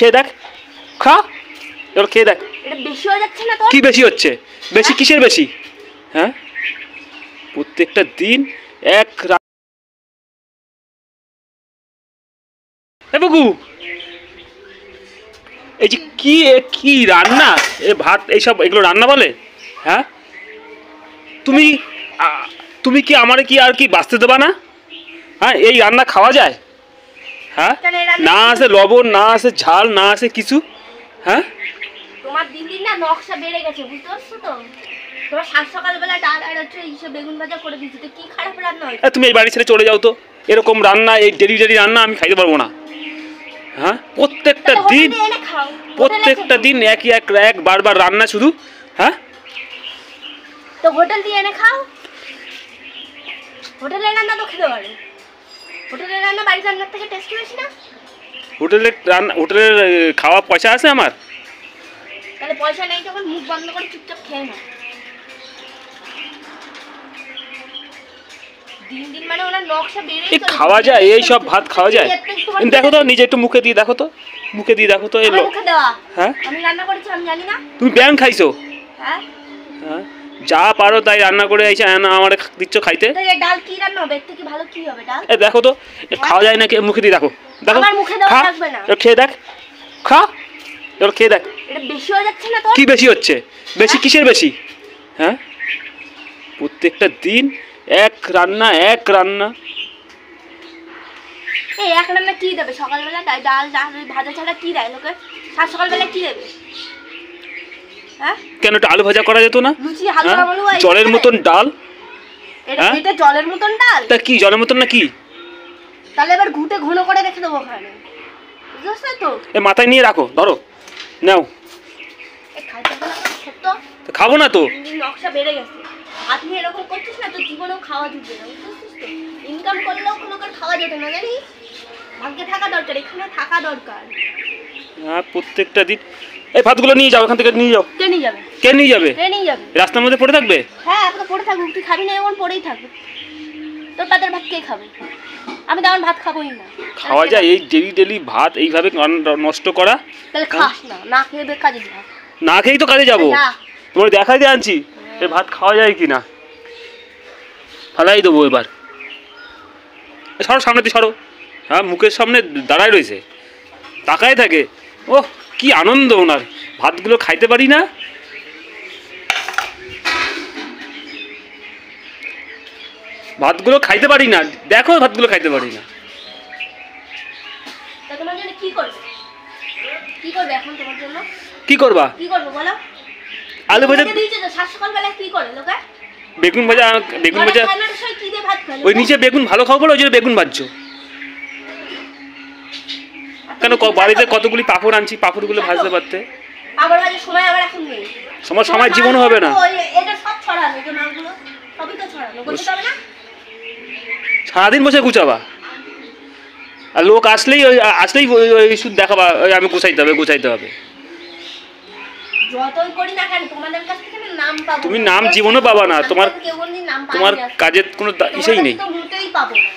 খেয়ে দেখ, খা, এবার খেয়ে দেখ। এটা বেশি হয়ে যাচ্ছে না তোর? কি বেশি হচ্ছে? বেশি কিসের বেশি? হ্যাঁ, প্রত্যেকটা দিন এক বুকু, এই যে কি কি রান্না, এ ভাত এইসব এগুলো রান্না বলে? হ্যাঁ, তুমি তুমি কি আমারে কি আর কি বাঁচতে দেবা না? হ্যাঁ, এই রান্না খাওয়া যায়? হ্যাঁ, না আছে লবণ, না আছে ঝাল, না আছে কিছু। হ্যাঁ, তোমার দিন দিন না নকশা বেড়ে গেছে, বুঝতে পারছো তো? তোমার সাত সকালবেলা ডাল আর হচ্ছে এইসব বেগুন ভাজা করে দিচ্ছি, তো কি খারাপ রান্না হয়? তুমি এই বাড়ি ছেড়ে চলে যাও তো, এরকম রান্না, এই ডেলি ডেলি রান্না আমি খাইতে পারবো না। হ্যাঁ, প্রত্যেকটা দিন একই এক বারবার রান্না শুধু। হ্যাঁ, তো হোটেল দিয়ে এনে খাও, হোটেলের রান্না তো খেতে পারো, হোটেলের রান্না বাড়ির রান্নার থেকে টেস্টি বেশি না? হোটেলের খাওয়া পয়সা আছে আমার? তাহলে পয়সা নেই যখন মুখ বন্ধ করে চুপচাপ খেয়ে নাও। দিন দিন মানে ওনার নকশা বেড়েই চলেছে। খাওয়া যায় এই সব ভাত খাওয়া যায়? দেখো তো নিজে একটু মুখে দিয়ে দেখো তো, মুখে দিয়ে দেখো তো। এই মুখে দেওয়া? হ্যাঁ, আমি রান্না করেছি, আমি জানি না? তুমি ব্যাং খাইছো? হ্যাঁ, হ্যাঁ, যা পারো তাই রান্না করে এসে আমার দিচ্ছ খাইতে। তো এই ডাল কি রান্না হবে? এর থেকে ভালো কি হবে ডাল? এই দেখো তো, খাওয়া যায় নাকি? মুখে দিয়ে দেখো, দেখো। আমার মুখে দেওয়া লাগবে না, খেয়ে দেখ, খা, এবার খেয়ে দেখ। এটা বেশি হয়ে যাচ্ছে না তোর? কি বেশি হচ্ছে? বেশি কিসের বেশি? হ্যাঁ, প্রত্যেকটা দিন এক রান্না। এই এক রান্না কি দেবে সকালবেলা? ডাল ভাজা ছাড়া কি দেয় লোকে? সাত সকালবেলা কি দেবে? হ্যাঁ, কেন একটা আলু ভাজা করা যেত না? লুচি হালকা বলবো, জলের মতন ডাল। এটা জলের মতন ডাল? তা কি জলের মতন না কি? তাহলে এবার ঘুটে ঘন করে রেখে দেবো ওখানে, বুঝছ তো? এ মাথায় নিয়ে রাখো, ধরো, নাও। খাবো না তো। নকশা বেড়ে গেছে, আপনি এরকম করছিস না, তোর জীবনেও খাওয়া জুটবে না, বুঝছিস তো? ইনকাম করলেও কোনো খাওয়া যেত না, জানিস? ভাগ্যে থাকা দরকার, এখানে থাকা দরকার। হ্যাঁ, প্রত্যেকটা দিন। এই ভাতগুলো নিয়ে যাও, এখান থেকে নিয়ে যাও। কে নিয়ে যাবে? কে নিয়ে যাবে? কে নিয়ে যাবে? রাস্তার মধ্যে পড়ে থাকবে? হ্যাঁ, এখন পড়ে থাকবে, তুই খাবি না এমন পড়েই থাকবে। তোর পাতের ভাত কে খাবে? আমি তেমন ভাত খাবোই না। খাওয়া যায় এই ডেলি ভাত এইভাবে নষ্ট করা? তাহলে খাস না, না খেয়ে কাজে যা। না খেয়েই তো কাজে যাবো, তোমার দেখাই দিয়ে আনছি এই ভাত খাওয়া যায় কিনা। ফালাই দেবো এবার। সরো, সামনে দিয়ে সরো। হ্যাঁ, মুখের সামনে দাঁড়ায় রয়েছে, তাকায় থাকে। ও কি আনন্দ ওনার, ভাতগুলো খাইতে পারি না। ভাতগুলো খাইতে পারি না, দেখো ভাতগুলো খাইতে পারি না। তোমার জন্য কি করবে? কি করবে এখন তোমার জন্য? কি করবা? কি করবে বলো? আলু ভাজা দিয়েছে তো, সাত সকালবেলা কি করে লোকে? বেগুন ভাজা। ওই নিচে বেগুন ভালো খাবো বলে ওই জন্য বেগুন ভাজছো। কেন বাড়িতে কতগুলি পাঁপড় আনছি, পাঁপড়গুলো ভাজতে পারতে। পাঁপড় ভাজার সময় আবার এখন নেই। সময় জীবনও হবে না। এটা সব ছড়ানো, যে মালগুলো সবই তো ছড়ানো, বুঝতে হবে না? সারাদিন বসে গুছাবা, আর লোক আসলেই শুধু দেখাবা আমি গুছাইতে হবে। যতই করি না কেন তোমাদের কাছ থেকে নাম পাবো। তুমি নাম জীবনেও পাবা না, তোমার কাজের কোনো ইসেই নেই। পাবো না।